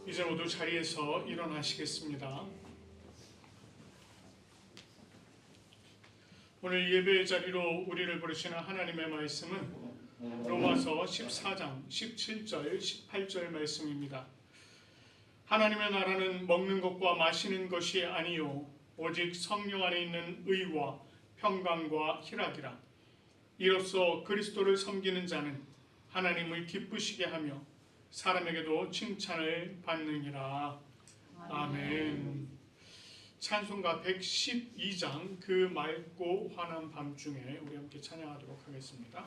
이제 모두 자리에서 일어나시겠습니다. 오늘 예배의 자리로 우리를 부르시는 하나님의 말씀은 로마서 14장 17절 18절 말씀입니다. 하나님의 나라는 먹는 것과 마시는 것이 아니요 오직 성령 안에 있는 의와 평강과 희락이라. 이로써 그리스도를 섬기는 자는 하나님을 기쁘시게 하며 사람에게도 칭찬을 받느니라. 아멘. 찬송가 112장 그 맑고 환한 밤중에 우리 함께 찬양하도록 하겠습니다.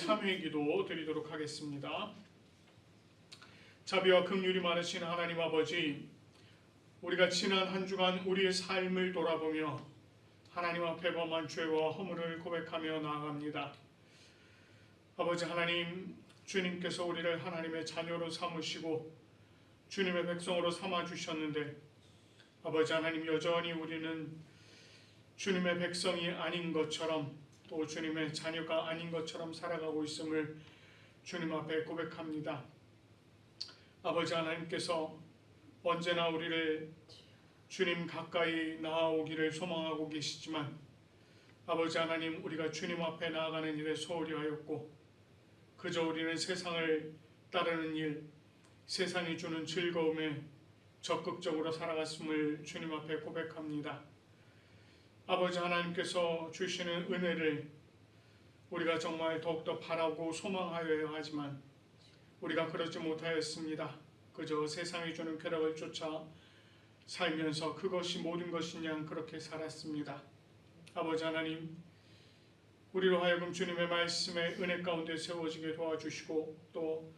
참회의 기도 드리도록 하겠습니다. 자비와 긍휼이 많으신 하나님 아버지, 우리가 지난 한 주간 우리의 삶을 돌아보며 하나님 앞에 범한 죄와 허물을 고백하며 나아갑니다. 아버지 하나님, 주님께서 우리를 하나님의 자녀로 삼으시고 주님의 백성으로 삼아주셨는데 아버지 하나님, 여전히 우리는 주님의 백성이 아닌 것처럼 또 주님의 자녀가 아닌 것처럼 살아가고 있음을 주님 앞에 고백합니다. 아버지 하나님께서 언제나 우리를 주님 가까이 나아오기를 소망하고 계시지만 아버지 하나님, 우리가 주님 앞에 나아가는 일에 소홀히 하였고 그저 우리는 세상을 따르는 일, 세상이 주는 즐거움에 적극적으로 살아갔음을 주님 앞에 고백합니다. 아버지 하나님께서 주시는 은혜를 우리가 정말 더욱더 바라고 소망하여야 하지만 우리가 그러지 못하였습니다. 그저 세상이 주는 쾌락을 쫓아 살면서 그것이 모든 것인 양 그렇게 살았습니다. 아버지 하나님, 우리로 하여금 주님의 말씀의 은혜 가운데 세워지게 도와주시고 또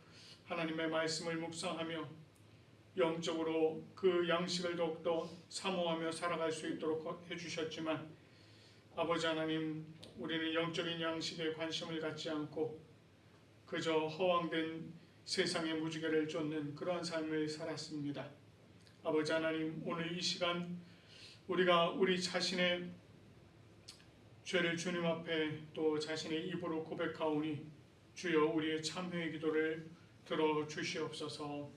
하나님의 말씀을 묵상하며 영적으로 그 양식을 더욱더 사모하며 살아갈 수 있도록 해주셨지만 아버지 하나님, 우리는 영적인 양식에 관심을 갖지 않고 그저 허황된 세상의 무지개를 쫓는 그러한 삶을 살았습니다. 아버지 하나님, 오늘 이 시간 우리가 우리 자신의 죄를 주님 앞에 또 자신의 입으로 고백하오니 주여 우리의 참회의 기도를 들어주시옵소서.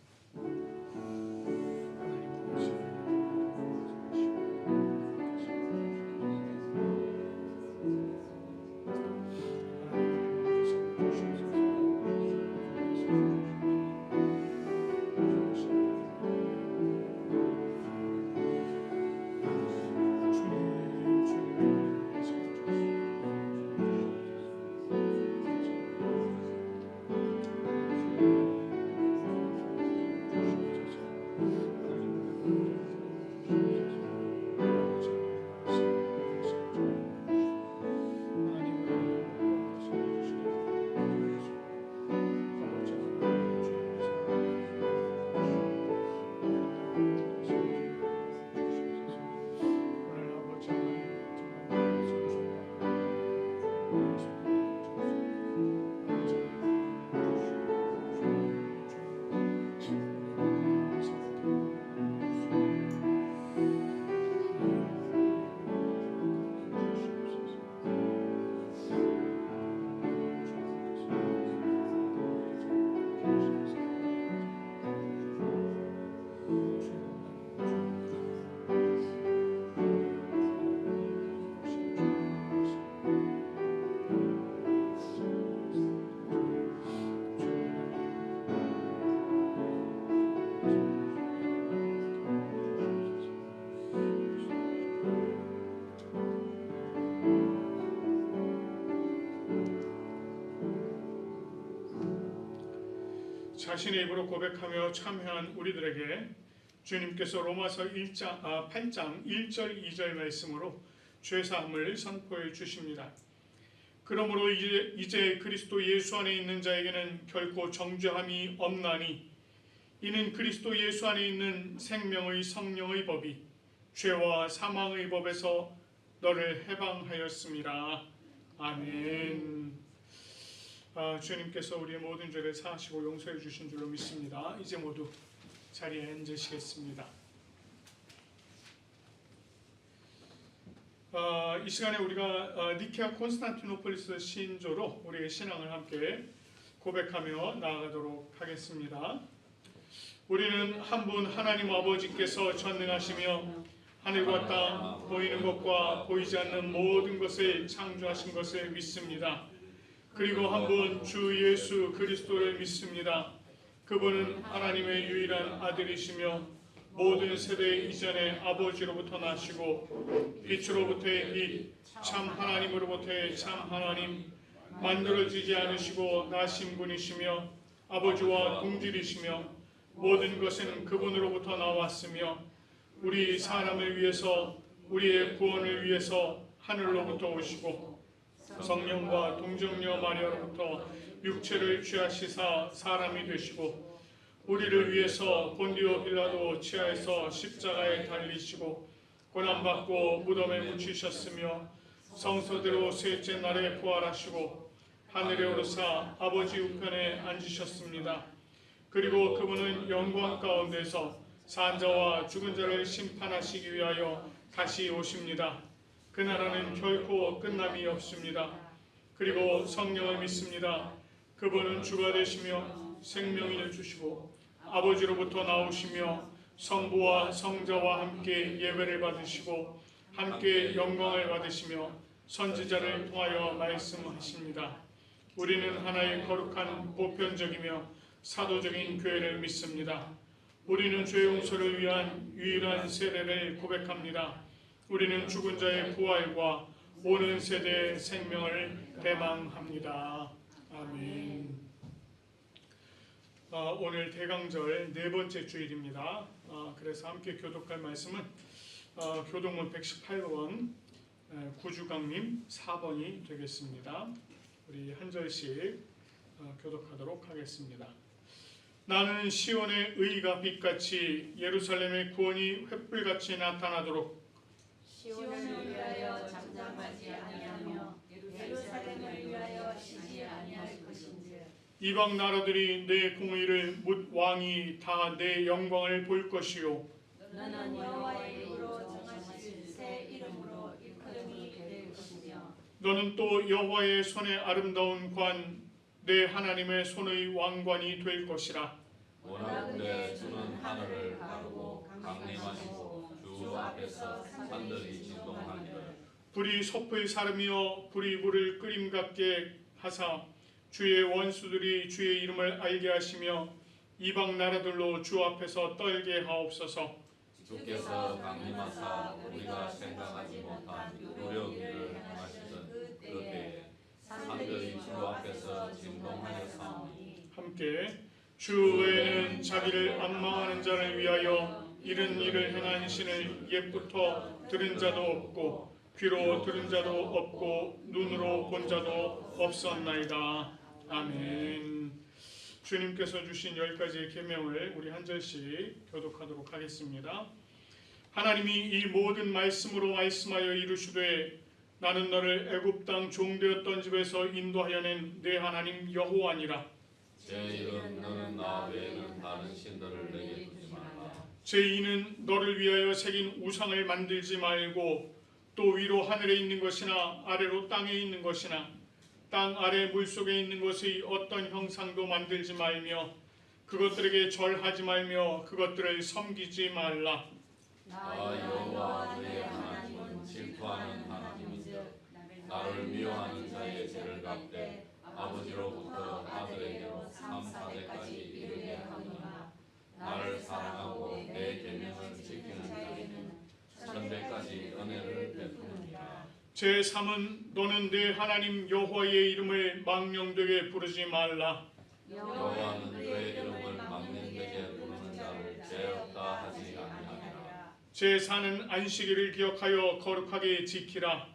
자신의 입으로 고백하며 참회한 우리들에게 주님께서 로마서 8장 1절 2절 말씀으로 죄사함을 선포해 주십니다. 그러므로 이제 그리스도 예수 안에 있는 자에게는 결코 정죄함이 없나니 이는 그리스도 예수 안에 있는 생명의 성령의 법이 죄와 사망의 법에서 너를 해방하였습니다. 아멘. 주님께서 우리의 모든 죄를 사하시고 용서해 주신 줄로 믿습니다. 이제 모두 자리에 앉으시겠습니다. 이 시간에 우리가 니케아 콘스탄티노폴리스 신조로 우리의 신앙을 함께 고백하며 나아가도록 하겠습니다. 우리는 한 분 하나님 아버지께서 전능하시며 하늘과 땅 보이는 것과 보이지 않는 모든 것을 창조하신 것을 믿습니다. 그리고 한 분 주 예수 그리스도를 믿습니다. 그분은 하나님의 유일한 아들이시며 모든 세대 이전에 아버지로부터 나시고 빛으로부터의 빛, 참 하나님으로부터의 참 하나님, 만들어지지 않으시고 나신 분이시며 아버지와 동질이시며 모든 것은 그분으로부터 나왔으며 우리 사람을 위해서 우리의 구원을 위해서 하늘로부터 오시고 성령과 동정녀 마리아로부터 육체를 취하시사 사람이 되시고 우리를 위해서 본디오 빌라도 치하에서 십자가에 달리시고 고난받고 무덤에 묻히셨으며 성서대로 셋째 날에 부활하시고 하늘에 오르사 아버지 우편에 앉으셨습니다. 그리고 그분은 영광 가운데서 산 자와 죽은 자를 심판하시기 위하여 다시 오십니다. 그 나라는 결코 끝남이 없습니다. 그리고 성령을 믿습니다. 그분은 주가 되시며 생명을 주시고 아버지로부터 나오시며 성부와 성자와 함께 예배를 받으시고 함께 영광을 받으시며 선지자를 통하여 말씀하십니다. 우리는 하나의 거룩한 보편적이며 사도적인 교회를 믿습니다. 우리는 죄 용서를 위한 유일한 세례를 고백합니다. 우리는 죽은 자의 부활과 오는 세대의 생명을 대망합니다. 아멘. 오늘 대강절 네 번째 주일입니다. 그래서 함께 교독할 말씀은 교독문 118번 구주강림 4번이 되겠습니다. 우리 한 절씩 교독하도록 하겠습니다. 나는 시온의 의가 빛같이 예루살렘의 구원이 횃불같이 나타나도록 시온을 위하여 잠잠하지 아니하며 예루살렘을 위하여 쉬지 아니할 것인즉 이방 나라들이 내 공의를 묻 왕이 다 내 영광을 볼 것이요 너는 여호와의 이름으로 정하실 새 이름으로 일컬음이 될 것이며 너는 또 여호와의 손의 아름다운 관 내 하나님의 손의 왕관이 될 것이라. 원하건대 주는 하늘을 가르고 강림하시고 주 앞에서 산들이 진동하니라. 불이 섭을 사르며 불이 물을 끓임 같게 하사 주의 원수들이 주의 이름을 알게 하시며 이방 나라들로 주 앞에서 떨게 하옵소서. 주께서 강림하사 우리가 생각하지 못한 노력 일을 행하시던 그때에 산들이 주 앞에서 진동하여 싸우니 함께 주 외에는 자기를 악망하는 자를 위하여 이른 일을 행한 신을 옛부터 들은 자도 없고 귀로 들은 자도 없고 눈으로 본 자도 없었나이다. 아멘. 주님께서 주신 10가지의 계명을 우리 한 절씩 교독하도록 하겠습니다. 하나님이 이 모든 말씀으로 말씀하여 이루시되 나는 너를 애굽 땅 종되었던 집에서 인도하여 낸 내 하나님 여호와니라. 제1은 너는 나 외에는 다른 신들을 내게 두지 말라. 제2는 너를 위하여 새긴 우상을 만들지 말고 또 위로 하늘에 있는 것이나 아래로 땅에 있는 것이나 땅 아래 물속에 있는 것의 어떤 형상도 만들지 말며 그것들에게 절하지 말며 그것들을 섬기지 말라. 나 여호와 너의 하나님은 질투하는 하나님이며 나를 미워하는 자의 죄를 갚되 아버지로부터 아들에게로 3, 4대까지 이르게 하노라. 나를 사랑하고 내 계명을 지키는 자에게는 천대까지 은혜를 베푸느니라. 제3은 너는 내 하나님 여호와의 이름을 망령되게 부르지 말라. 여호와는 그의 이름을 망령되게 부르는 자를 죄 없다 하지 아니하리라. 제4는 안식일을 기억하여 거룩하게 지키라.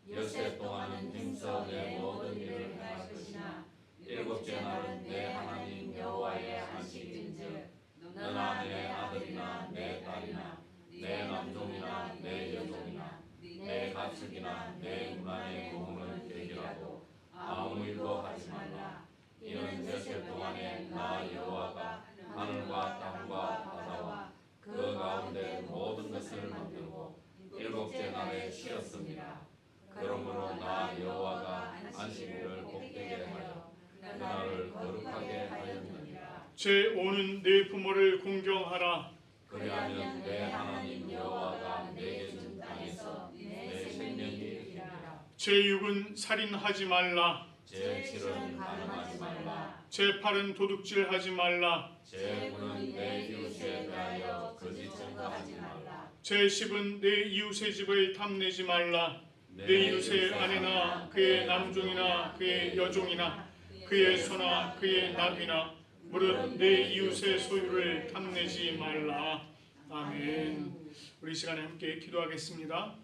엿새 동안은 힘써 내 모든 일을 행할 것이나 일곱째 날은 내 하나님 여호와의 안식일인즉 너나 내 아들이나 내 딸이나 내 남종이나 내 여종이나 내 가축이나 내 문안에 구멍을 개기라도 아무 일도 하지 말라. 이는 엿새 동안에 나 여호와가 하늘과 땅과 바다와 그 가운데 모든 것을 만들고 일곱째 날에 쉬었습니다. 그러므로 나 여호와가 안식일을 복되게 하여 그날을 거룩하게 하였느니라. 제5는 내 부모를 공경하라. 그리하면 내 하나님 여호와가 내게 준 땅에서 내 생명이 이르리라. 제6은 살인하지 말라. 제7은 간음하지 말라. 제8은 도둑질하지 말라. 제9는 내 이웃에 대하여 거짓 증거하지 말라. 제10은 내 이웃의 집을 탐내지 말라. 내 이웃의 아내나 그의 남종이나 그의 여종이나 그의 소나 그의 나귀나 무릇 내 이웃의 소유를 탐내지 말라. 아멘. 우리 시간에 함께 기도하겠습니다.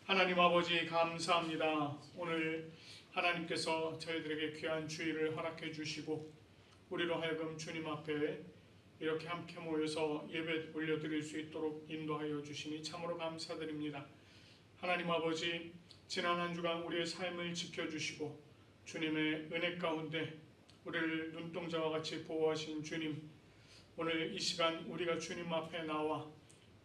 하나님 아버지 감사합니다. 오늘 하나님께서 저희들에게 귀한 주일을 허락해 주시고 우리로 하여금 주님 앞에 이렇게 함께 모여서 예배 올려드릴 수 있도록 인도하여 주시니 참으로 감사드립니다. 하나님 아버지 지난 한 주간 우리의 삶을 지켜주시고 주님의 은혜 가운데 우리를 눈동자와 같이 보호하신 주님, 오늘 이 시간 우리가 주님 앞에 나와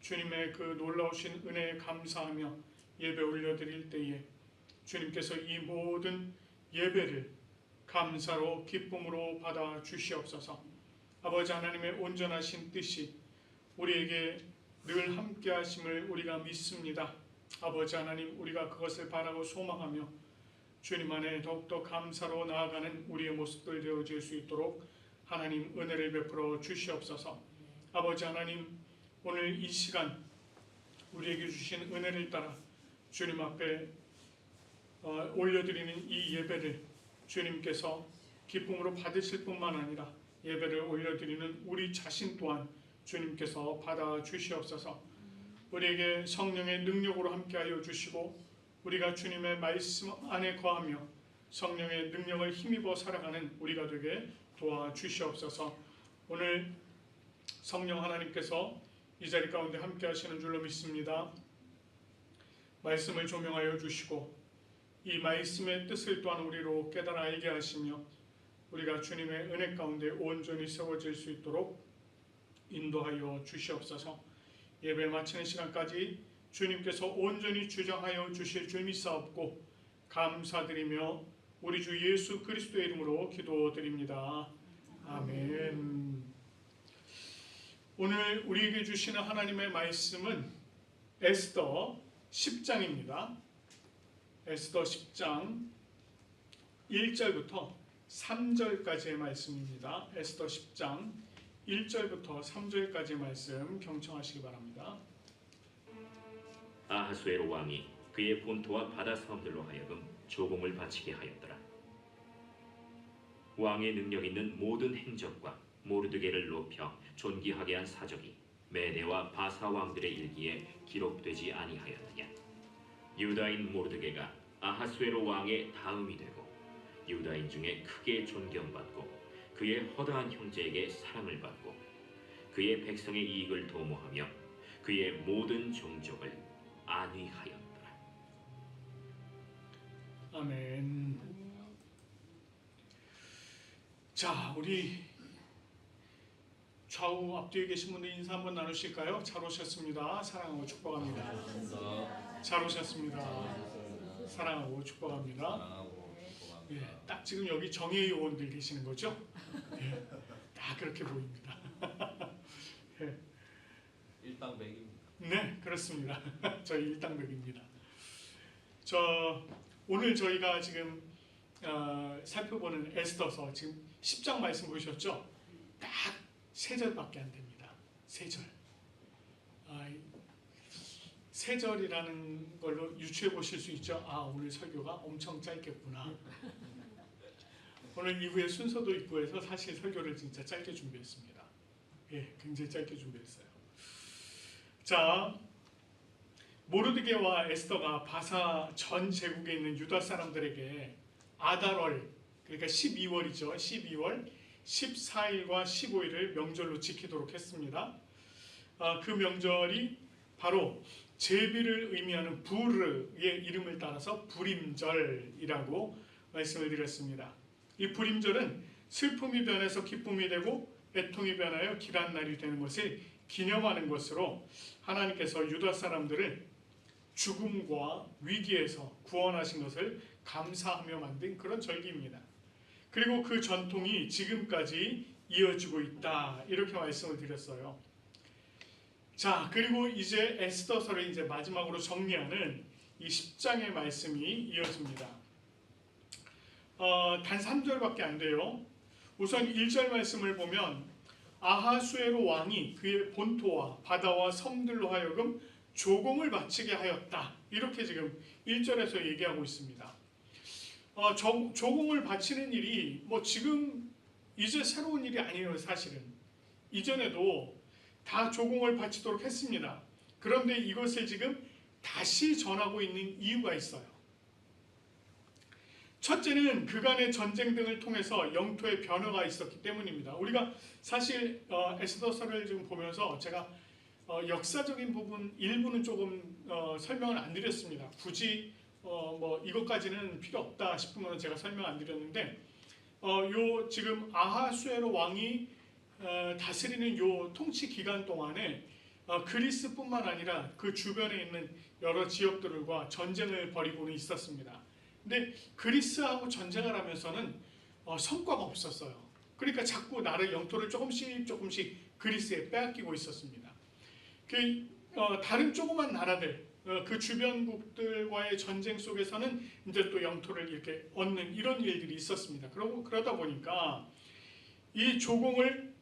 주님의 그 놀라우신 은혜에 감사하며 예배 올려드릴 때에 주님께서 이 모든 예배를 감사로 기쁨으로 받아 주시옵소서. 아버지 하나님의 온전하신 뜻이 우리에게 늘 함께 하심을 우리가 믿습니다. 아버지 하나님, 우리가 그것을 바라고 소망하며 주님 안에 더욱더 감사로 나아가는 우리의 모습들 되어질 수 있도록 하나님 은혜를 베풀어 주시옵소서. 아버지 하나님, 오늘 이 시간 우리에게 주신 은혜를 따라 주님 앞에 올려드리는 이 예배를 주님께서 기쁨으로 받으실 뿐만 아니라 예배를 올려드리는 우리 자신 또한 주님께서 받아 주시옵소서. 우리에게 성령의 능력으로 함께하여 주시고 우리가 주님의 말씀 안에 거하며 성령의 능력을 힘입어 살아가는 우리가 되게 도와주시옵소서. 오늘 성령 하나님께서 이 자리 가운데 함께 하시는 줄로 믿습니다. 말씀을 조명하여 주시고 이 말씀의 뜻을 또한 우리로 깨달아 알게 하시며 우리가 주님의 은혜 가운데 온전히 세워질 수 있도록 인도하여 주시옵소서. 예배 마치는 시간까지 주님께서 온전히 주장하여 주실 줄 믿사옵고 감사드리며 우리 주 예수 그리스도의 이름으로 기도드립니다. 아멘. 오늘 우리에게 주시는 하나님의 말씀은 에스더 10장입니다. 에스더 10장 1절부터 3절까지의 말씀입니다. 에스더 10장 1절부터 3절까지의 말씀 경청하시기 바랍니다. 아하수에로 왕이 그의 본토와 바다 섬들로 하여금 조공을 바치게 하였더라. 왕의 능력 있는 모든 행적과 모르드게를 높여 존귀하게 한 사적이 메대와 바사 왕들의 일기에 기록되지 아니하였느냐. 유다인 모르드게가 아하수에로 왕의 다음이 되고 유다인 중에 크게 존경받고 그의 허다한 형제에게 사랑을 받고 그의 백성의 이익을 도모하며 그의 모든 종족을 안위하였더라. 아멘. 자, 우리 좌우 앞뒤에 계신 분들 인사 한번 나누실까요? 잘 오셨습니다. 사랑하고 축복합니다. 잘 오셨습니다. 사랑하고 축복합니다. 예, 딱 지금 여기 정예 요원들 계시는 거죠? 예, 다 그렇게 보입니다. 예. 일당백입니다. 네, 그렇습니다. 저희 일당백입니다. 오늘 저희가 지금 살펴보는 에스더서 지금 10장 말씀 보셨죠? 딱 3절밖에 안 됩니다. 3절. 3절이라는 걸로 유추해 보실 수 있죠. 아, 오늘 설교가 엄청 짧겠구나. 오늘 이후에 순서도 있고 해서 사실 설교를 진짜 짧게 준비했습니다. 예, 굉장히 짧게 준비했어요. 자, 모르드게와 에스더가 바사 전 제국에 있는 유다 사람들에게 아달월, 그러니까 12월이죠. 12월 14일과 15일을 명절로 지키도록 했습니다. 그 명절이 바로 제비를 의미하는 부르의 이름을 따라서 불임절이라고 말씀을 드렸습니다. 이 불임절은 슬픔이 변해서 기쁨이 되고 애통이 변하여 길한 날이 되는 것을 기념하는 것으로 하나님께서 유다 사람들을 죽음과 위기에서 구원하신 것을 감사하며 만든 그런 절기입니다. 그리고 그 전통이 지금까지 이어지고 있다, 이렇게 말씀을 드렸어요. 자, 그리고 이제 에스더서를 이제 마지막으로 정리하는 이 10장의 말씀이 이어집니다. 단 3절밖에 안 돼요. 우선 1절 말씀을 보면 아하수에로 왕이 그의 본토와 바다와 섬들로 하여금 조공을 바치게 하였다, 이렇게 지금 1절에서 얘기하고 있습니다. 조공을 바치는 일이 뭐 지금 이제 새로운 일이 아니에요. 사실은 이전에도 다 조공을 바치도록 했습니다. 그런데 이것을 지금 다시 전하고 있는 이유가 있어요. 첫째는 그간의 전쟁 등을 통해서 영토의 변화가 있었기 때문입니다. 우리가 사실 에스더서를 지금 보면서 제가 역사적인 부분 일부는 조금 설명을 안 드렸습니다. 굳이 뭐 이것까지는 필요 없다 싶은 거는 제가 설명 안 드렸는데 요 지금 아하수에로 왕이 다스리는 요 통치 기간 동안에 그리스뿐만 아니라 그 주변에 있는 여러 지역들과 전쟁을 벌이고는 있었습니다. 근데 그리스하고 전쟁을 하면서는 성과가 없었어요. 그러니까 자꾸 나라 영토를 조금씩 그리스에 빼앗기고 있었습니다. 다른 조그만 나라들, 그 주변국들과의 전쟁 속에서는 이제 또 영토를 이렇게 얻는 이런 일들이 있었습니다. 그러다 보니까 이 조공을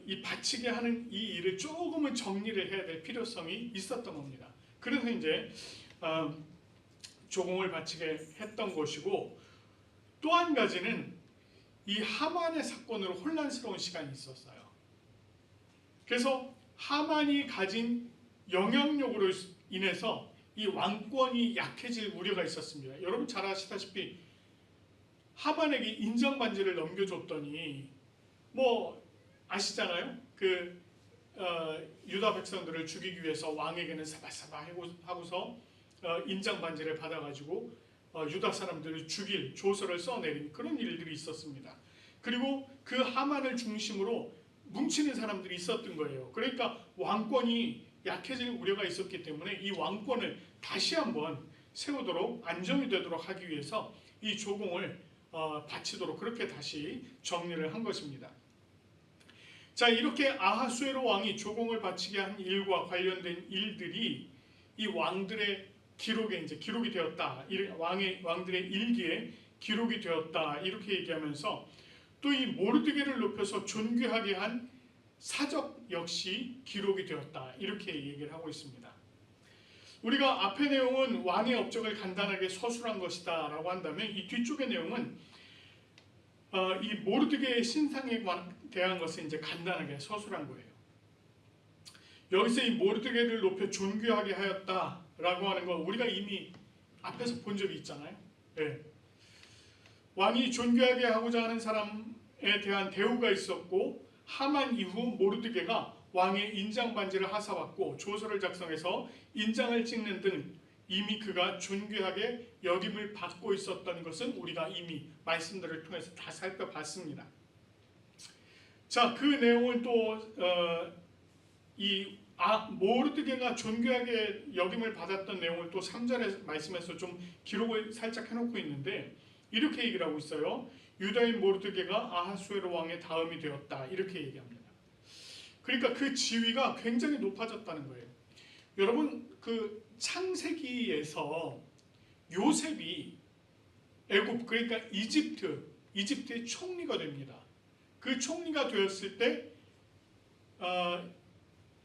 이 바치게 하는 이 일을 조금은 정리를 해야 될 필요성이 있었던 겁니다. 그래서 이제 조공을 바치게 했던 것이고, 또 한 가지는 이 하만의 사건으로 혼란스러운 시간이 있었어요. 그래서 하만이 가진 영향력으로 인해서 이 왕권이 약해질 우려가 있었습니다. 여러분 잘 아시다시피 하만에게 인정 반지를 넘겨줬더니 뭐 아시잖아요. 유다 백성들을 죽이기 위해서 왕에게는 사바사바 하고서 인정 반지를 받아가지고 유다 사람들을 죽일 조서를 써내린 그런 일들이 있었습니다. 그리고 그 하만을 중심으로 뭉치는 사람들이 있었던 거예요. 그러니까 왕권이 약해질 우려가 있었기 때문에 이 왕권을 다시 한번 세우도록 안정이 되도록 하기 위해서 이 조공을 바치도록 그렇게 다시 정리를 한 것입니다. 자, 이렇게 아하수에로 왕이 조공을 바치게 한 일과 관련된 일들이 이 왕들의 기록에 이제 기록이 되었다. 왕들의 일기에 기록이 되었다. 이렇게 얘기하면서 또 이 모르드게를 높여서 존귀하게 한 사적 역시 기록이 되었다. 이렇게 얘기를 하고 있습니다. 우리가 앞의 내용은 왕의 업적을 간단하게 서술한 것이다 라고 한다면, 이 뒤쪽의 내용은 이 모르드게의 신상에 대한 것을 이제 간단하게 서술한 거예요. 여기서 이 모르드게를 높여 존귀하게 하였다라고 하는 거 우리가 이미 앞에서 본 적이 있잖아요. 네. 왕이 존귀하게 하고자 하는 사람에 대한 대우가 있었고, 하만 이후 모르드게가 왕의 인장 반지를 하사받고 조서를 작성해서 인장을 찍는 등 이미 그가 존귀하게 여김을 받고 있었던 것은 우리가 이미 말씀들을 통해서 다 살펴봤습니다. 자, 그 내용을 또 모르드게가 존귀하게 여김을 받았던 내용을 또 3절의 말씀에서 좀 기록을 살짝 해놓고 있는데, 이렇게 얘기를 하고 있어요. 유다인 모르드게가 아하수에로 왕의 다음이 되었다. 이렇게 얘기합니다. 그러니까 그 지위가 굉장히 높아졌다는 거예요. 여러분, 그 창세기에서 요셉이 애굽, 그러니까 이집트의 총리가 됩니다. 그 총리가 되었을 때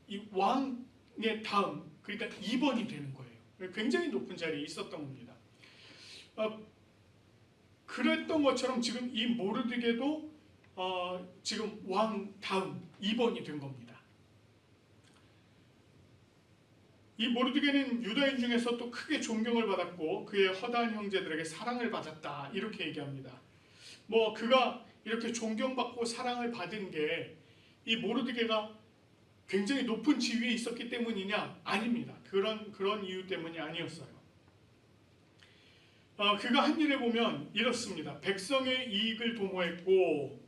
이 왕의 다음, 그러니까 2번이 되는 거예요. 굉장히 높은 자리에 있었던 겁니다. 그랬던 것처럼 지금 이 모르드게도 지금 왕 다음 2번이 된 겁니다. 이 모르드게는 유다인 중에서 또 크게 존경을 받았고 그의 허다한 형제들에게 사랑을 받았다. 이렇게 얘기합니다. 뭐 그가 이렇게 존경받고 사랑을 받은 게 이 모르드게가 굉장히 높은 지위에 있었기 때문이냐? 아닙니다. 그런 이유 때문이 아니었어요. 그가 한 일에 보면 이렇습니다. 백성의 이익을 도모했고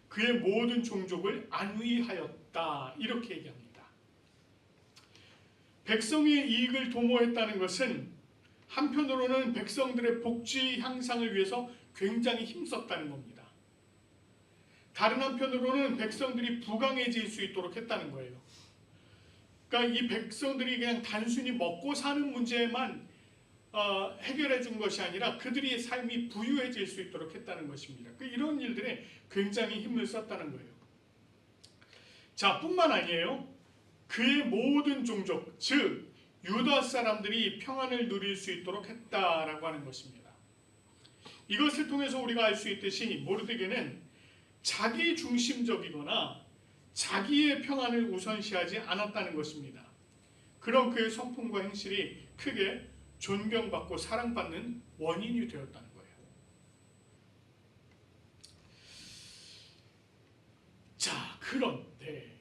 그의 모든 종족을 안위하였다. 이렇게 얘기합니다. 백성의 이익을 도모했다는 것은 한편으로는 백성들의 복지 향상을 위해서 굉장히 힘썼다는 겁니다. 다른 한편으로는 백성들이 부강해질 수 있도록 했다는 거예요. 그러니까 이 백성들이 그냥 단순히 먹고 사는 문제만 해결해 준 것이 아니라 그들의 삶이 부유해질 수 있도록 했다는 것입니다. 이런 일들에 굉장히 힘을 썼다는 거예요. 자, 뿐만 아니에요. 그의 모든 종족, 즉 유다 사람들이 평안을 누릴 수 있도록 했다라고 하는 것입니다. 이것을 통해서 우리가 알 수 있듯이 모르드게는 자기 중심적이거나 자기의 평안을 우선시하지 않았다는 것입니다. 그런 그의 성품과 행실이 크게 존경받고 사랑받는 원인이 되었다는 거예요. 자, 그런데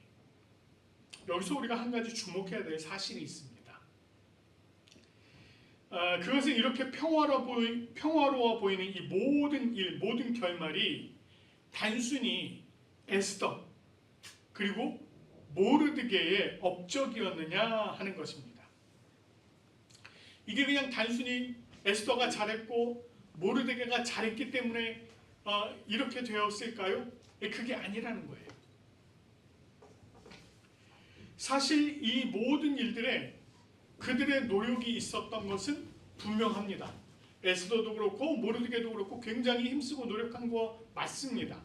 여기서 우리가 한 가지 주목해야 될 사실이 있습니다. 그것은 이렇게 평화로워 보이는 이 모든 일, 모든 결말이 단순히 에스더 그리고 모르드게의 업적이었느냐 하는 것입니다. 이게 그냥 단순히 에스더가 잘했고 모르드게가 잘했기 때문에 이렇게 되었을까요? 그게 아니라는 거예요. 사실 이 모든 일들에 그들의 노력이 있었던 것은 분명합니다. 에스더도 그렇고 모르드게도 그렇고 굉장히 힘쓰고 노력한 거 맞습니다.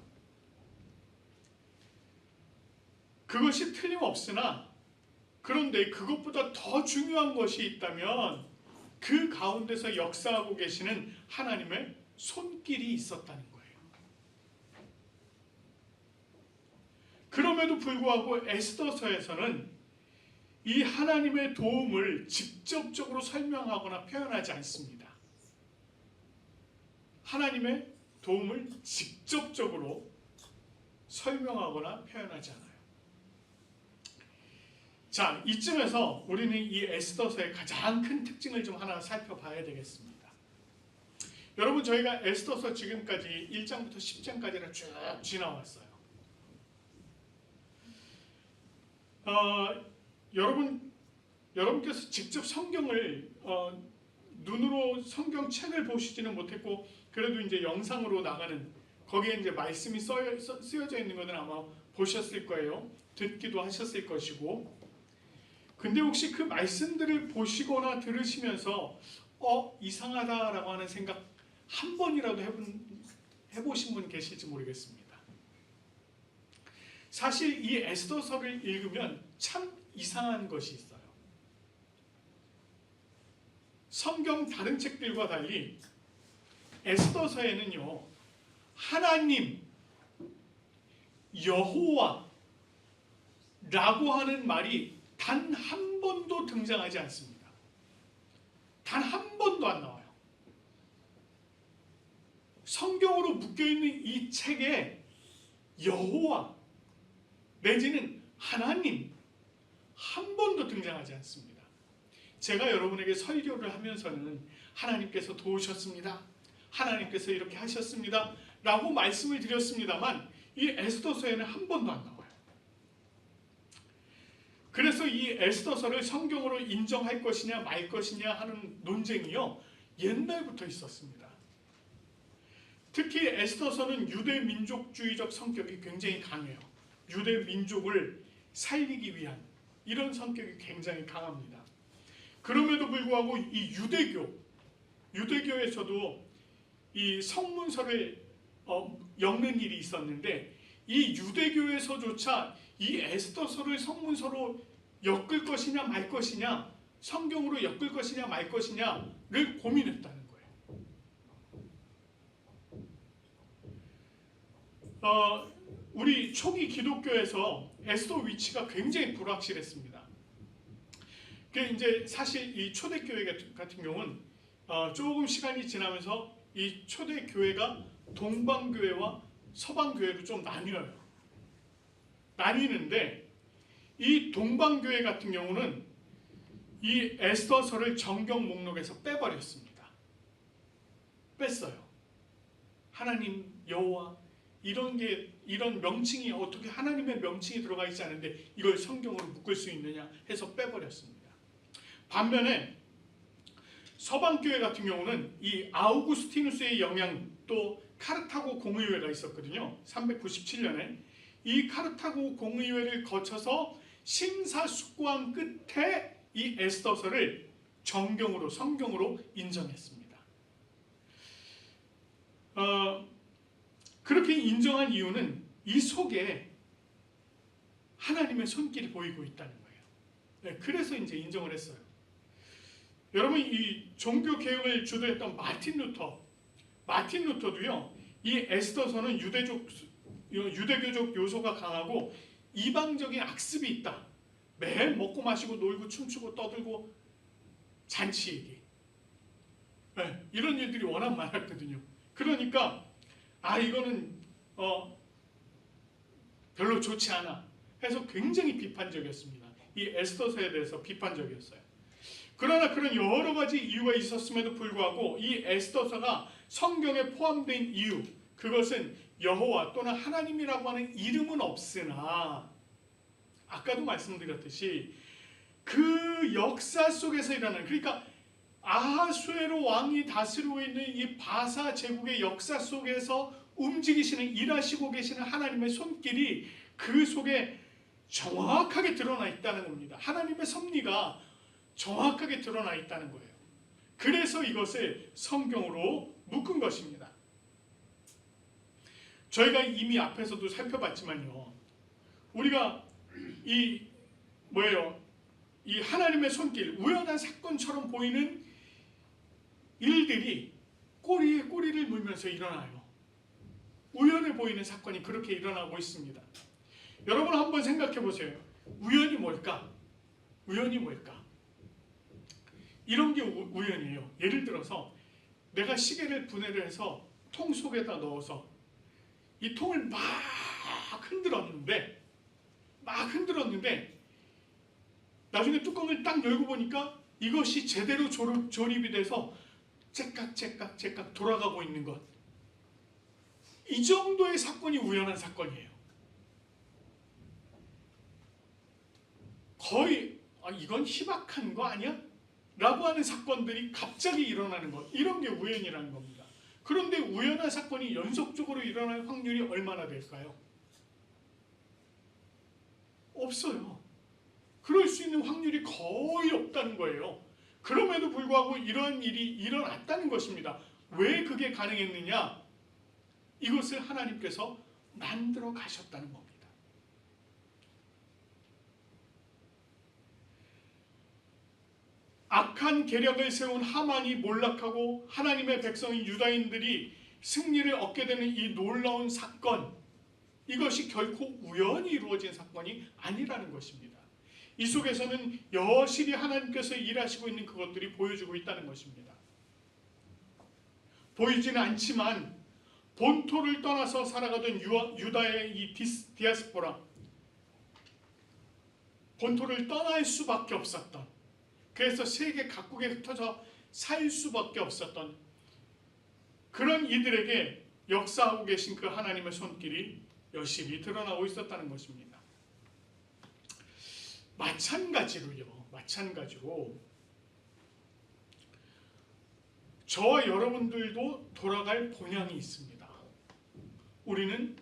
그것이 틀림없으나 그런데 그것보다 더 중요한 것이 있다면 그 가운데서 역사하고 계시는 하나님의 손길이 있었다는 거예요. 그럼에도 불구하고 에스더서에서는 이 하나님의 도움을 직접적으로 설명하거나 표현하지 않습니다. 하나님의 도움을 직접적으로 설명하거나 표현하지 않아요. 자, 이쯤에서 우리는 이 에스더서의 가장 큰 특징을 좀 하나 살펴봐야 되겠습니다. 여러분, 저희가 에스더서 지금까지 1장부터 10장까지를 쭉 지나왔어요. 여러분께서 직접 성경을 눈으로 성경책을 보시지는 못했고 그래도 이제 영상으로 나가는 거기에 이제 말씀이 쓰여져 있는 것은 아마 보셨을 거예요. 듣기도 하셨을 것이고, 근데 혹시 그 말씀들을 보시거나 들으시면서 이상하다라고 하는 생각 한 번이라도 해보신 분 계실지 모르겠습니다. 사실 이 에스더서를 읽으면 참 이상한 것이 있어요. 성경 다른 책들과 달리 에스더서에는요, 하나님, 여호와라고 하는 말이 단 한 번도 등장하지 않습니다. 단 한 번도 안 나와요. 성경으로 묶여있는 이 책에 여호와 내지는 하나님 한 번도 등장하지 않습니다. 제가 여러분에게 설교를 하면서는 하나님께서 도우셨습니다, 하나님께서 이렇게 하셨습니다 라고 말씀을 드렸습니다만 이 에스더서에는 한 번도 안 나와요. 그래서 이 에스더서를 성경으로 인정할 것이냐 말 것이냐 하는 논쟁이요, 옛날부터 있었습니다. 특히 에스더서는 유대 민족주의적 성격이 굉장히 강해요. 유대 민족을 살리기 위한 이런 성격이 굉장히 강합니다. 그럼에도 불구하고 이 유대교에서도 이 성문서를 엮는 일이 있었는데 이 유대교에서조차 이 에스더서를 성문서로 엮을 것이냐 말 것이냐, 성경으로 엮을 것이냐 말 것이냐를 고민했다는 거예요. 우리 초기 기독교에서 에스더 위치가 굉장히 불확실했습니다. 이제 사실 이 초대교회 같은 경우는 조금 시간이 지나면서 이 초대교회가 동방교회와 서방교회로 좀 나뉘는데 이 동방교회 같은 경우는 이 에스더서를 정경 목록에서 빼버렸습니다. 뺐어요. 하나님, 여호와 이런 명칭이 어떻게 하나님의 명칭이 들어가 있지 않은데 이걸 성경으로 묶을 수 있느냐 해서 빼버렸습니다. 반면에 서방교회 같은 경우는 이 아우구스티누스의 영향, 또 카르타고 공의회가 있었거든요. 397년에 이 카르타고 공의회를 거쳐서 심사숙고한 끝에 이 에스더서를 정경으로, 성경으로 인정했습니다. 그렇게 인정한 이유는 이 속에 하나님의 손길이 보이고 있다는 거예요. 네, 그래서 이제 인정을 했어요. 여러분, 이 종교 개혁을 주도했던 마틴 루터도요, 이 에스더서는 유대교적 요소가 강하고 이방적인 악습이 있다, 매일 먹고 마시고 놀고 춤추고 떠들고 잔치얘기, 네, 이런 일들이 워낙 많았거든요. 그러니까 이거는 별로 좋지 않아 해서 굉장히 비판적이었습니다. 이 에스더서에 대해서 비판적이었어요. 그러나 그런 여러 가지 이유가 있었음에도 불구하고 이 에스더서가 성경에 포함된 이유, 그것은 여호와 또는 하나님이라고 하는 이름은 없으나 아까도 말씀드렸듯이 그 역사 속에서 일어나는, 그러니까 아하수에로 왕이 다스리고 있는 이 바사 제국의 역사 속에서 움직이시는, 일하시고 계시는 하나님의 손길이 그 속에 정확하게 드러나 있다는 겁니다. 하나님의 섭리가 정확하게 드러나 있다는 거예요. 그래서 이것을 성경으로 묶은 것입니다. 저희가 이미 앞에서도 살펴봤지만요, 우리가 이 하나님의 손길, 우연한 사건처럼 보이는 일들이 꼬리에 꼬리를 물면서 일어나요. 우연해 보이는 사건이 그렇게 일어나고 있습니다. 여러분 한번 생각해 보세요. 우연이 뭘까? 우연이 뭘까? 이런 게 우연이에요. 예를 들어서 내가 시계를 분해를 해서 통 속에다 넣어서 이 통을 막 흔들었는데 나중에 뚜껑을 딱 열고 보니까 이것이 제대로 조립이 돼서 째깍 돌아가고 있는 것. 이 정도의 사건이 우연한 사건이에요. 거의 이건 희박한 거 아니야? 라고 하는 사건들이 갑자기 일어나는 것, 이런 게 우연이라는 겁니다. 그런데 우연한 사건이 연속적으로 일어날 확률이 얼마나 될까요? 없어요. 그럴 수 있는 확률이 거의 없다는 거예요. 그럼에도 불구하고 이런 일이 일어났다는 것입니다. 왜 그게 가능했느냐? 이것을 하나님께서 만들어 가셨다는 겁니다. 악한 계략을 세운 하만이 몰락하고 하나님의 백성인 유다인들이 승리를 얻게 되는 이 놀라운 사건, 이것이 결코 우연히 이루어진 사건이 아니라는 것입니다. 이 속에서는 여실히 하나님께서 일하시고 있는 그것들이 보여지고 있다는 것입니다. 보이지는 않지만 본토를 떠나서 살아가던 유다의 이 디아스포라, 본토를 떠날 수밖에 없었던, 그래서 세계 각국에 흩어져 살 수밖에 없었던 그런 이들에게 역사하고 계신 그 하나님의 손길이 여실히 드러나고 있었다는 것입니다. 마찬가지로 저와 여러분들도 돌아갈 본향이 있습니다. 우리는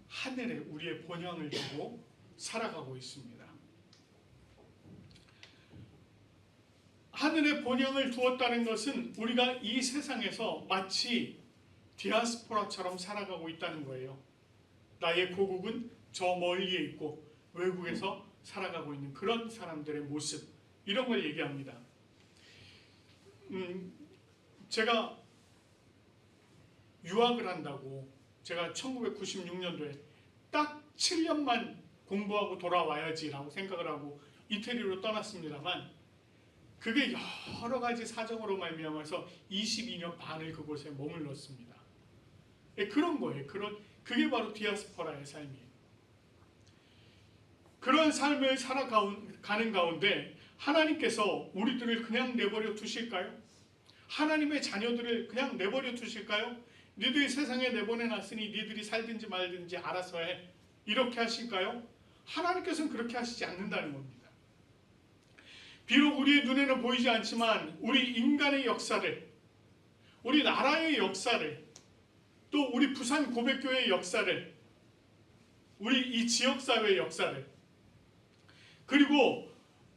하늘에 우리의 본향을 두고 살아가고 있습니다. 하늘의 본향을 두었다는 것은 우리가 이 세상에서 마치 디아스포라처럼 살아가고 있다는 거예요. 나의 고국은 저 멀리에 있고 외국에서 살아가고 있는 그런 사람들의 모습, 이런 걸 얘기합니다. 제가 유학을 한다고 제가 1996년도에 딱 7년만 공부하고 돌아와야지라고 생각을 하고 이태리로 떠났습니다만, 그게 여러 가지 사정으로 말미암아서 22년 반을 그곳에 머물렀습니다. 그런 거예요. 그게 바로 디아스포라의 삶이에요. 그런 삶을 살아가는 가운데 하나님께서 우리들을 그냥 내버려 두실까요? 하나님의 자녀들을 그냥 내버려 두실까요? 니들이 세상에 내보내놨으니 니들이 살든지 말든지 알아서 해, 이렇게 하실까요? 하나님께서는 그렇게 하시지 않는다는 겁니다. 비록 우리의 눈에는 보이지 않지만 우리 인간의 역사를, 우리 나라의 역사를, 또 우리 부산 고백교회의 역사를, 우리 이 지역사회의 역사를, 그리고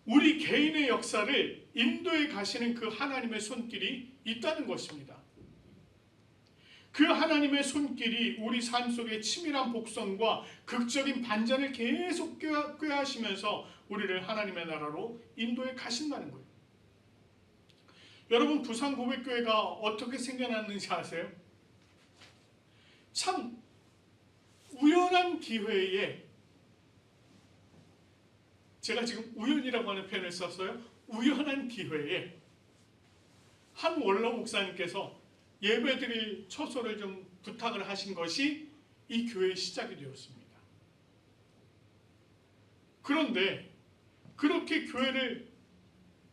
우리 개인의 역사를 인도해 가시는 그 하나님의 손길이 있다는 것입니다. 그 하나님의 손길이 우리 삶 속에 치밀한 복선과 극적인 반전을 계속 꾀하시면서 우리를 하나님의 나라로 인도해 가신다는 거예요. 여러분, 부산 고백교회가 어떻게 생겨났는지 아세요? 참 우연한 기회에, 제가 지금 우연이라고 하는 표현을 썼어요. 우연한 기회에 한 원로 목사님께서 예배드릴 처소를 좀 부탁을 하신 것이 이 교회의 시작이 되었습니다. 그런데 그렇게 교회를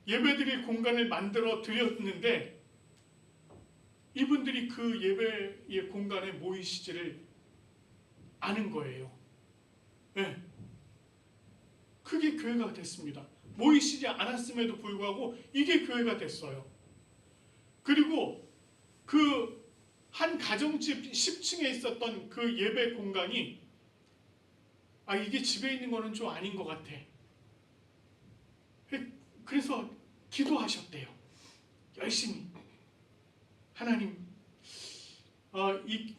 예배드릴 공간을 만들어 드렸는데 이분들이 그 예배의 공간에 모이시지를 않은 거예요. 네. 그게 교회가 됐습니다. 모이시지 않았음에도 불구하고 이게 교회가 됐어요. 그리고 그 한 가정집 10층에 있었던 그 예배 공간이 이게 집에 있는 거는 좀 아닌 것 같아. 그래서 기도하셨대요. 열심히. 하나님, 이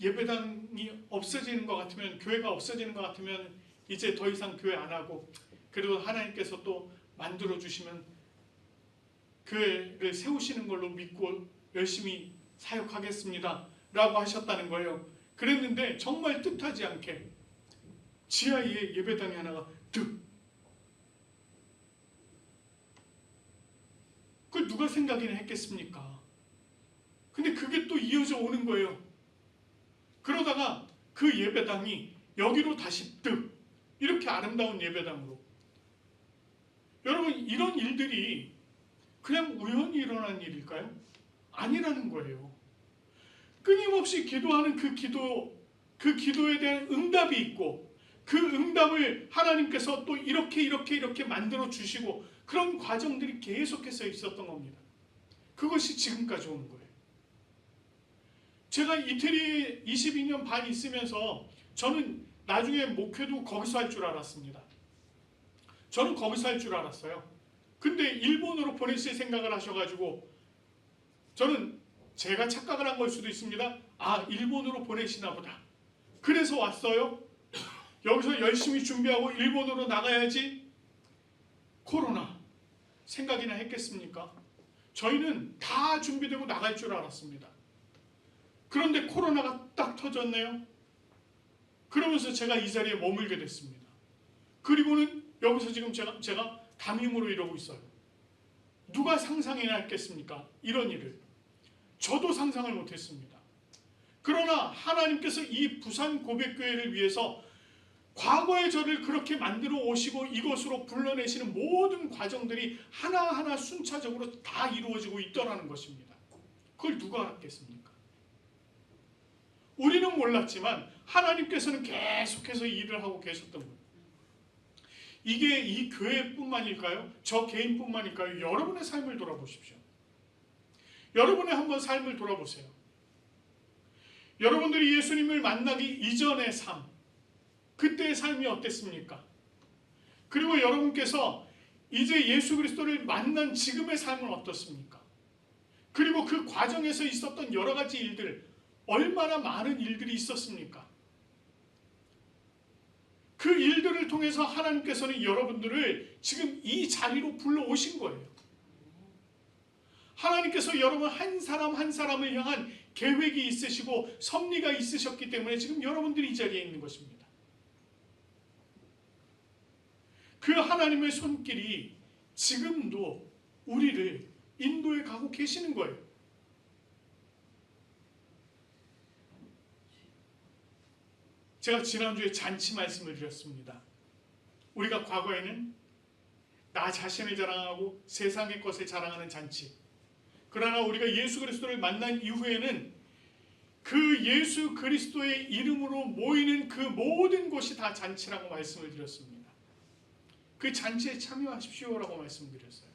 예배당이 없어지는 것 같으면, 교회가 없어지는 것 같으면 이제 더 이상 교회 안 하고, 그리고 하나님께서 또 만들어 주시면 교회를 세우시는 걸로 믿고 열심히 사역하겠습니다 라고 하셨다는 거예요. 그랬는데 정말 뜻하지 않게 지하에 예배당이 하나가 그걸 누가 생각이나 했겠습니까? 근데 그게 또 이어져 오는 거예요. 그러다가 그 예배당이 여기로 다시 이렇게 아름다운 예배당으로. 여러분, 이런 일들이 그냥 우연히 일어난 일일까요? 아니라는 거예요. 끊임없이 기도하는 그 기도에 대한 응답이 있고, 그 응답을 하나님께서 또 이렇게 만들어 주시고, 그런 과정들이 계속해서 있었던 겁니다. 그것이 지금까지 오는 거예요. 제가 이태리에 22년 반 있으면서 저는 나중에 목회도 거기서 할 줄 알았습니다. 저는 거기서 할 줄 알았어요. 근데 일본으로 보내실 생각을 하셔가지고, 저는 제가 착각을 한 걸 수도 있습니다. 일본으로 보내시나 보다. 그래서 왔어요. 여기서 열심히 준비하고 일본으로 나가야지. 코로나. 생각이나 했겠습니까? 저희는 다 준비되고 나갈 줄 알았습니다. 그런데 코로나가 딱 터졌네요. 그러면서 제가 이 자리에 머물게 됐습니다. 그리고는 여기서 지금 제가 담임으로 이러고 있어요. 누가 상상이나 했겠습니까? 이런 일을. 저도 상상을 못했습니다. 그러나 하나님께서 이 부산 고백교회를 위해서 과거의 저를 그렇게 만들어 오시고 이것으로 불러내시는 모든 과정들이 하나하나 순차적으로 다 이루어지고 있더라는 것입니다. 그걸 누가 알았겠습니까? 우리는 몰랐지만 하나님께서는 계속해서 일을 하고 계셨던 거예요. 이게 이 교회뿐만일까요? 저 개인뿐만일까요? 여러분의 삶을 돌아보십시오. 여러분의 한번 삶을 돌아보세요. 여러분들이 예수님을 만나기 이전의 삶, 그때의 삶이 어땠습니까? 그리고 여러분께서 이제 예수 그리스도를 만난 지금의 삶은 어떻습니까? 그리고 그 과정에서 있었던 여러 가지 일들, 얼마나 많은 일들이 있었습니까? 그 일들을 통해서 하나님께서는 여러분들을 지금 이 자리로 불러오신 거예요. 하나님께서 여러분 한 사람 한 사람을 향한 계획이 있으시고 섭리가 있으셨기 때문에 지금 여러분들이 이 자리에 있는 것입니다. 그 하나님의 손길이 지금도 우리를 인도해 가고 계시는 거예요. 제가 지난주에 잔치 말씀을 드렸습니다. 우리가 과거에는 나 자신을 자랑하고 세상의 것을 자랑하는 잔치, 그러나 우리가 예수 그리스도를 만난 이후에는 그 예수 그리스도의 이름으로 모이는 그 모든 곳이 다 잔치라고 말씀을 드렸습니다. 그 잔치에 참여하십시오라고 말씀드렸어요.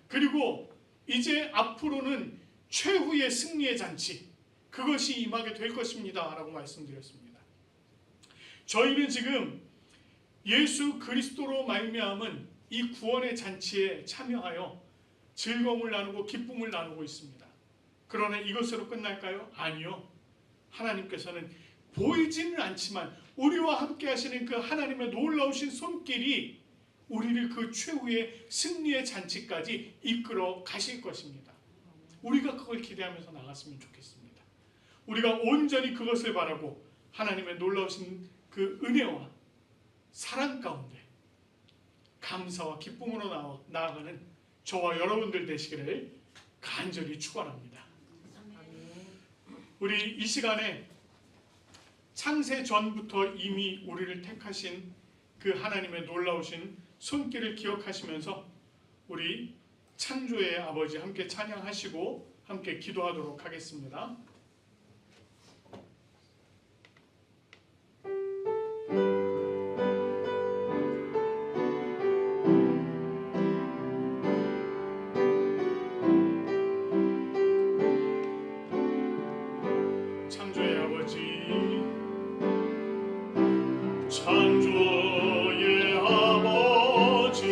그리고 이제 앞으로는 최후의 승리의 잔치, 그것이 임하게 될 것입니다 라고 말씀드렸습니다. 저희는 지금 예수 그리스도로 말미암은 이 구원의 잔치에 참여하여 즐거움을 나누고 기쁨을 나누고 있습니다. 그러나 이것으로 끝날까요? 아니요. 하나님께서는 보이지는 않지만 우리와 함께 하시는 그 하나님의 놀라우신 손길이 우리를 그 최후의 승리의 잔치까지 이끌어 가실 것입니다. 우리가 그걸 기대하면서 나갔으면 좋겠습니다. 우리가 온전히 그것을 바라고 하나님의 놀라우신 그 은혜와 사랑 가운데 감사와 기쁨으로 나아가는 저와 여러분들 되시기를 간절히 축원합니다. 우리 이 시간에 창세 전부터 이미 우리를 택하신 그 하나님의 놀라우신 손길을 기억하시면서 우리 창조의 아버지 함께 찬양하시고 함께 기도하도록 하겠습니다. 창조의 아버지, 창조의 아버지,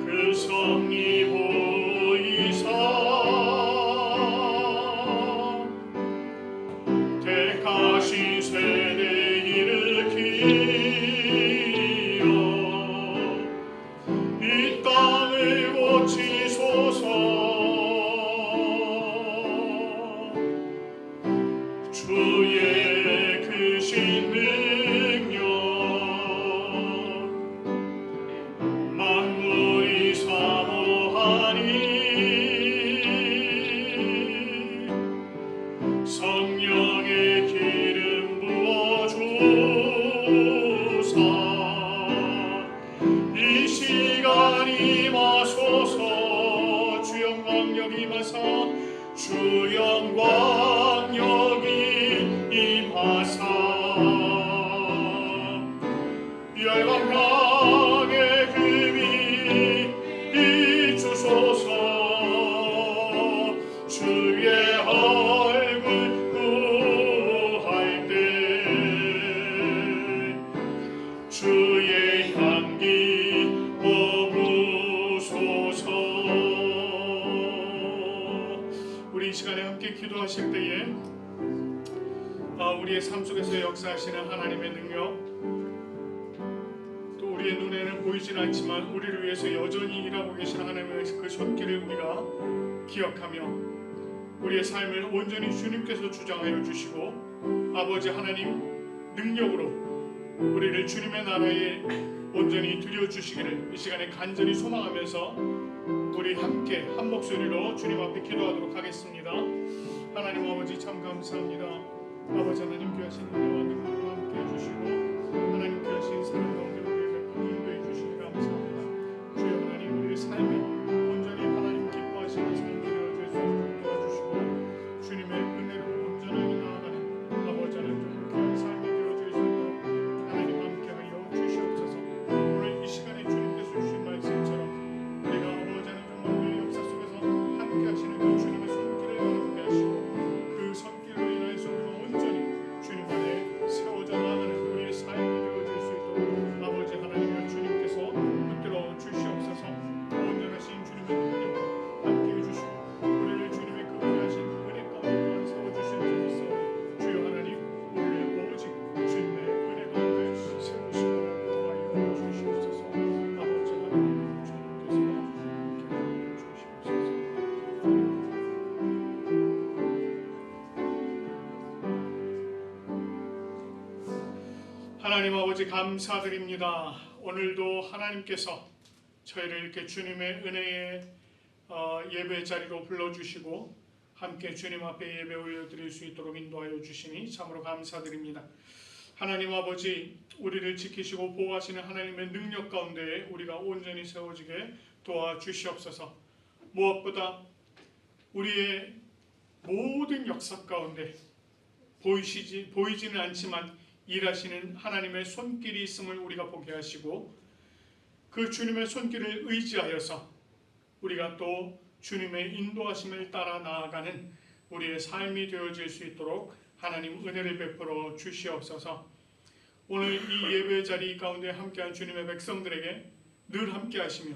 그 섭리 보이사 택하신 세대 일으키어 이 땅을 고치소서. 주의 크신 능력 만물이 사모하니 성령의 기름 부어주사 이 시간 임하소서. 주 영광 여기 임하사 주 영광 여기 임하사 열방 향해 금이 비추소서. 주의 얼굴 구할 때 주의 향기 머무소서. 우리 이 시간에 함께 기도하실 때에 우리의 삶 속에서 역사하시는 하나님의 능력, 또 우리의 눈에는 보이진 않지만 우리를 위해서 여전히 일하고 계신 하나님의 그 손길을 우리가 기억하며 우리의 삶을 온전히 주님께서 주장하여 주시고 아버지 하나님 능력으로 우리를 주님의 나라에 온전히 드려주시기를 이 시간에 간절히 소망하면서 우리 함께 한 목소리로 주님 앞에 기도하도록 하겠습니다. 하나님 아버지 참 감사합니다. 아버지 하나님 귀하신 은혜와 능력으로 함께 해주시고 하나님 귀하신 사랑 가운데 우리의 베풀어 인도해 주시니 감사합니다. 주여 하나님 우리의 삶이 온전히 하나님 기뻐하시는 삶이 되어질 수 있도록 도와주시고 주님의 은혜로 온전하게 나아가는 아버지 하나님 귀한 삶이 되어질 수 있도록 하나님 함께하여 주시옵소서. 오늘 이 시간에 주님께서 주신 말씀처럼 우리가 아버지 하나님 정말 우리의 역사 속에서 함께 하시는 그 주님의 손길을 바라보게 하시고 그 손길로 인하여서 우리가 온전히 주님 안에 세워져 나가는 우리의 삶이 되어질 수 있도록 아버지 하나님과 주님께서 붙들어 주시옵소서. 온전하신 주님의 능력으로 함께해 주시고 우리를 주님의 그 귀하신 은혜 가운데 세워주신 주께서 주여 하나님 우리를 오직 주님의 은혜 가운데 세우시고 도와여 주시옵소서. 아버지 하나님 주님께서 함께해 주시옵소서. 하나님 아버지 감사드립니다. 오늘도 하나님께서 저희를 이렇게 주님의 은혜의 예배 자리로 불러주시고 함께 주님 앞에 예배 올려드릴 수 있도록 인도하여 주시니 참으로 감사드립니다. 하나님 아버지 우리를 지키시고 보호하시는 하나님의 능력 가운데 우리가 온전히 세워지게 도와주시옵소서. 무엇보다 우리의 모든 역사 가운데 보이지는 않지만 일하시는 하나님의 손길이 있음을 우리가 보게 하시고 그 주님의 손길을 의지하여서 우리가 또 주님의 인도하심을 따라 나아가는 우리의 삶이 되어질 수 있도록 하나님 은혜를 베풀어 주시옵소서. 오늘 이 예배 자리 가운데 함께한 주님의 백성들에게 늘 함께하시며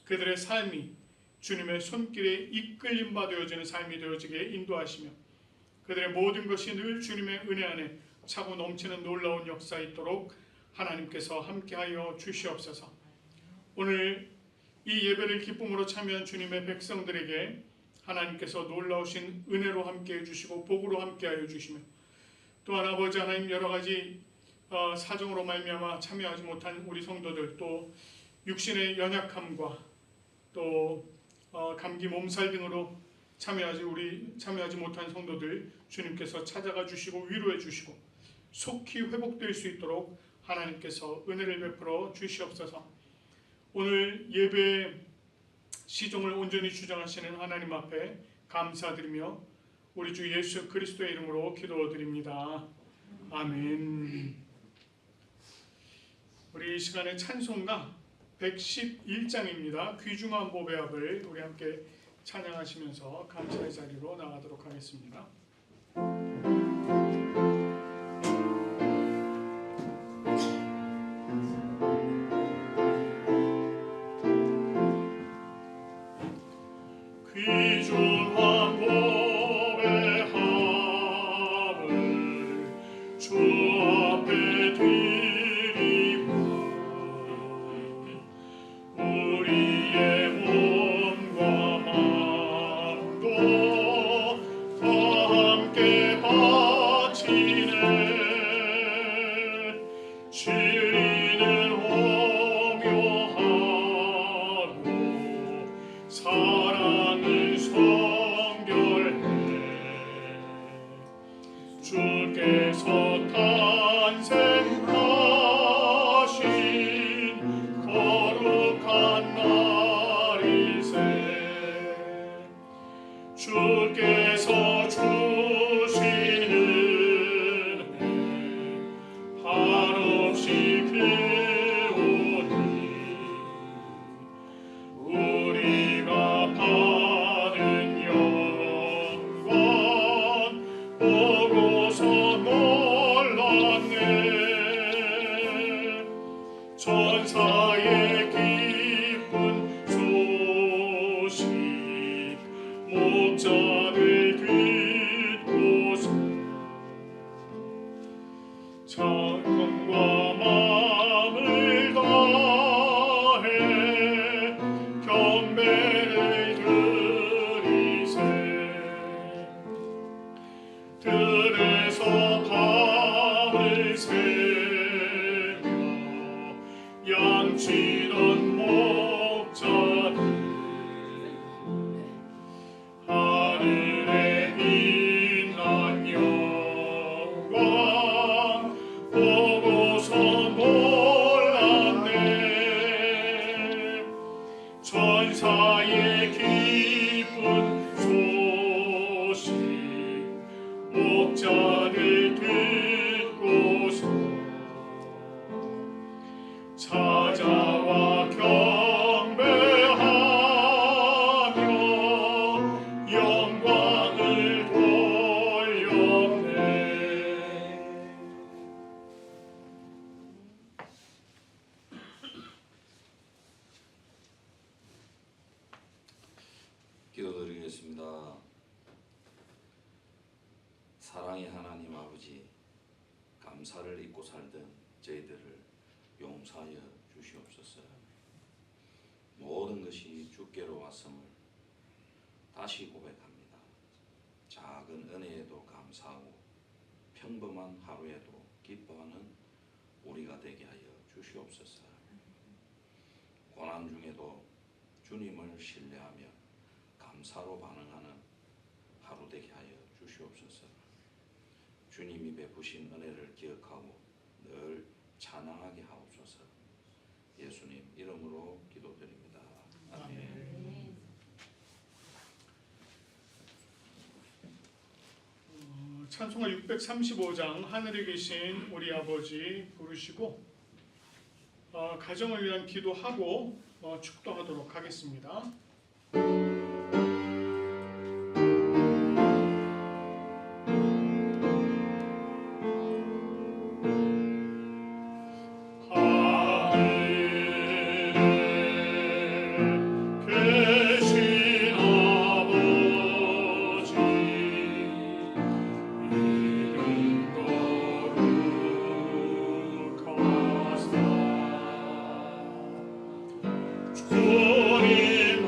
그들의 삶이 주님의 손길에 이끌림 바 되어지는 삶이 되어지게 인도하시며 그들의 모든 것이 늘 주님의 은혜 안에 차고 넘치는 놀라운 역사 있도록 하나님께서 함께하여 주시옵소서. 오늘 이 예배를 기쁨으로 참여한 주님의 백성들에게 하나님께서 놀라우신 은혜로 함께해 주시고 복으로 함께하여 주시며 또한 아버지 하나님 여러 가지 사정으로 말미암아 참여하지 못한 우리 성도들 또 육신의 연약함과 또 감기 몸살 등으로 참여하지 못한 성도들 주님께서 찾아가 주시고 위로해 주시고 속히 회복될 수 있도록 하나님께서 은혜를 베풀어 주시옵소서. 오늘 예배 시종을 온전히 주장하시는 하나님 앞에 감사드리며 우리 주 예수 그리스도의 이름으로 기도드립니다. 아멘. 우리 이 시간에 찬송가 111장입니다. 귀중한 보배합을 우리 함께 찬양하시면서 감사의 자리로 나가도록 하겠습니다. 귀중한 보배합을 주 앞에 드리고 우리의 몸과 마음도 다 함께 바치네. 진리는 오묘하고 사랑은 성결해. 주께서 탄생하신 거룩한 날이세. 주께서 주시는 한없이 크오니 우리가 받은 영광 보고서 놀랐네. 천사의 기쁜 소식 목자들 듣고서 찬송과 마음을 다해 경배를 드리세. 들에서 밤을 새며 양치던 목자들 하늘에 빛난 영광 보고서 놀랐네. 천사의 기쁜 소식 목자들 듣고서 찾아와 경배하며 영광을 돌렸네. 기도드리겠습니다. 사랑의 하나님 아버지, 감사를 잊고 살던 저희들을 용서하여 주시옵소서. 모든 것이 주께로 왔음을 다시 고백합니다. 작은 은혜에도 감사하고 평범한 하루에도 기뻐하는 우리가 되게 하여 주시옵소서. 고난 중에도 주님을 신뢰하며 감사로 반응하는 하루 되게 하여 주시옵소서. 주님이 베푸신 은혜를 기억하고 늘 찬양하게 하옵소서. 예수님 이름으로 기도드립니다. 아멘. 찬송가 635장 하늘에 계신 우리 아버지 부르시고 가정을 위한 기도하고 축도하도록 하겠습니다. 주님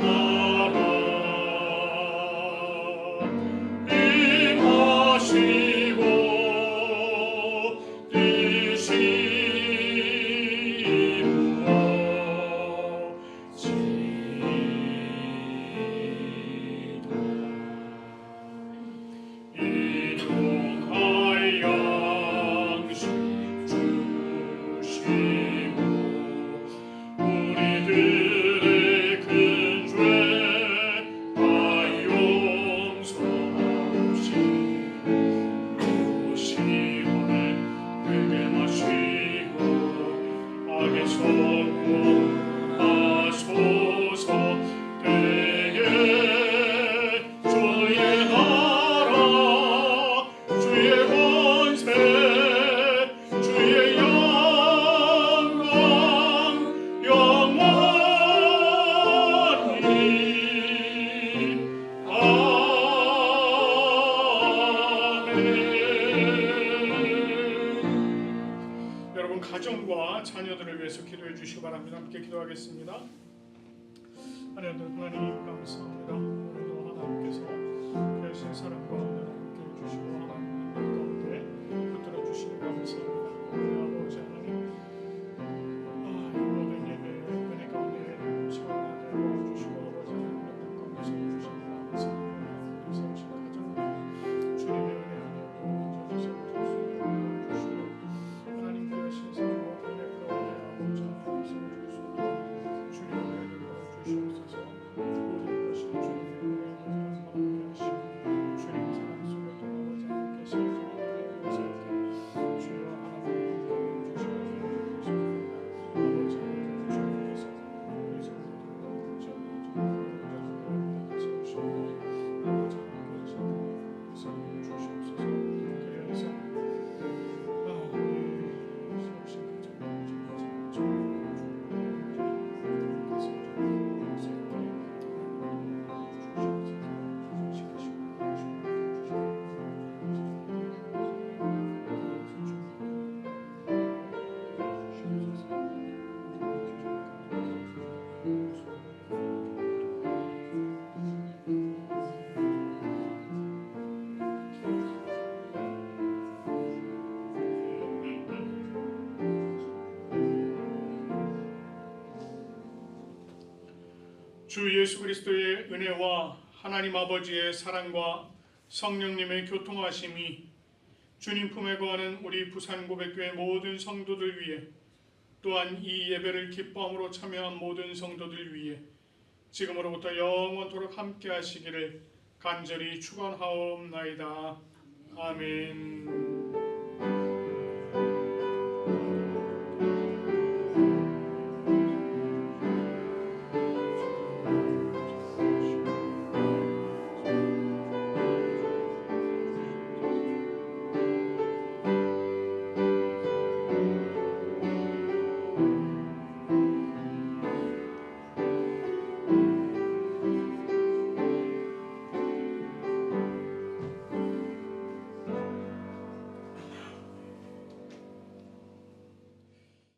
바랍니다. 함께 기도하겠습니다. 하나님 감사합니다. 오늘도 하나님께서 귀하신 사랑과 은혜를 함께 해주시고 하나님 가운데 붙들어 주시니 감사합니다. 아버지 하나님, 이 모든 예배 은혜 가운데 시원하게 도와주시고 아버지 하나님 가운데 세워주시니 감사합니다. 세우신 가정 주님의 은혜 안에 세워주시고 하나님 귀하신 사랑과 은혜 가운데 아버지 하나님 세워주시고 주님의 은혜를 주시옵소서. 모든 것이 주님의 은혜로 함께 하시고 주님 사랑 속에 또 아버지 하나님께 세워주시고 감사하게 주여 하나님 함께 주시옵소서. 아버지 하나님 주님께서 우리 성도들과 세우시고 아버지 하나님께 세워주시옵소서. 그래서 세우신 가정 주 예수 그리스도의 은혜와 하나님 아버지의 사랑과 성령님의 교통하심이 주님 품에 거하는 우리 부산고백교회 모든 성도들 위해 또한 이 예배를 기뻐함으로 참여한 모든 성도들 위해 지금으로부터 영원토록 함께 하시기를 간절히 축원하옵나이다. 아멘.